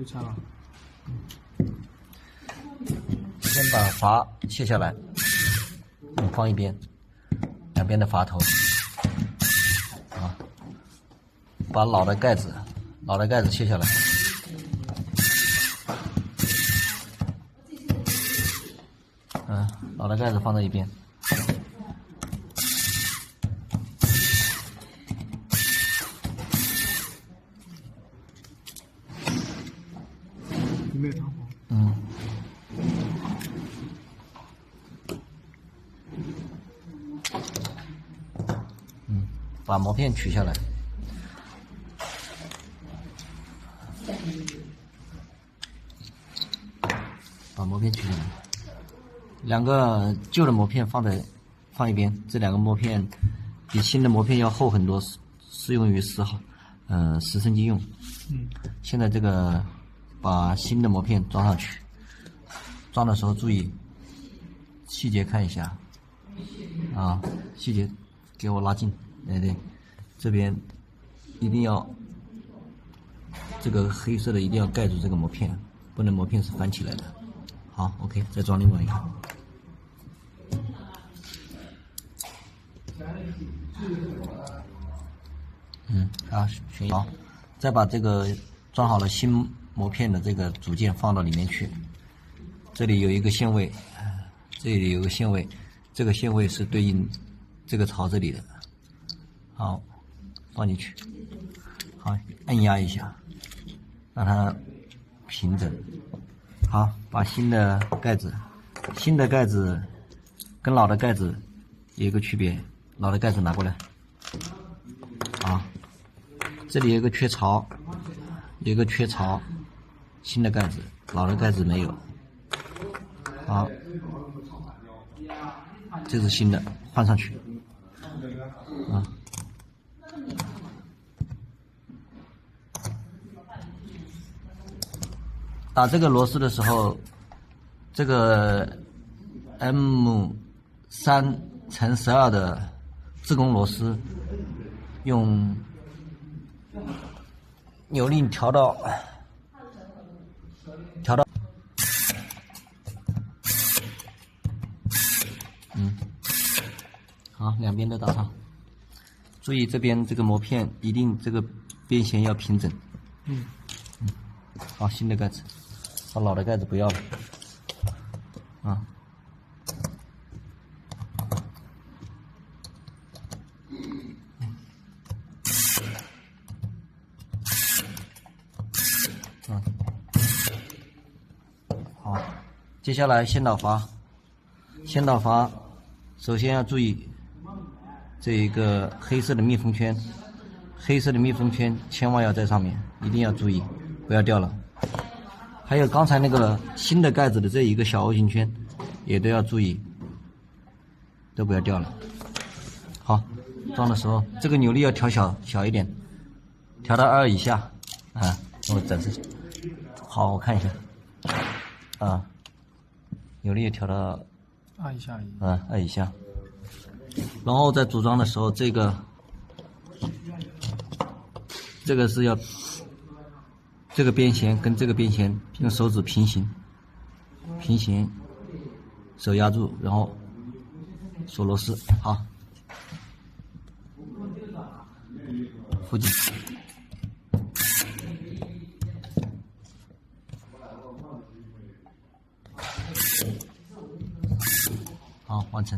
又拆了。先把阀卸下来，放一边，两边的阀头，啊，把老的盖子卸下来，老的盖子放在一边。没有弹簧。把膜片取下来，把膜片取下来。两个旧的膜片放一边，这两个膜片比新的膜片要厚很多，适用于10升机用。现在这个把新的膜片装上去，装的时候注意细节看一下，啊，细节给我拉近。对，这边一定要这个黑色的一定要盖住这个膜片，不能膜片是翻起来的。好 ，OK， 再装另外一个。选好，再把这个装好了新膜片的这个组件放到里面去。这里有一个线位，这个线位是对应这个槽这里的。好，放进去，好，按压一下，让它平整。好，把新的盖子跟老的盖子有一个区别，老的盖子拿过来，啊，这里有一个缺槽，新的盖子，老的盖子没有。好，这是新的，换上去，啊。打这个螺丝的时候，这个 M3×12的自攻螺丝，用扭力调到，好，两边都打上。注意这边这个膜片一定这个边线要平整。好，新的盖子。把老的盖子不要了，好，接下来先导阀，首先要注意这一个黑色的密封圈，千万要在上面，一定要注意，不要掉了。还有刚才那个新的盖子的这一个小 O 型圈，也都要注意，都不要掉了。好，装的时候这个扭力要调小一点，调到2以下，我展示。好，我看一下，扭力也调到2以下，2以下。然后在组装的时候，这个是要。这个边弦跟这个边弦用手指平行，手压住，然后锁螺丝。好，附近，好，完成。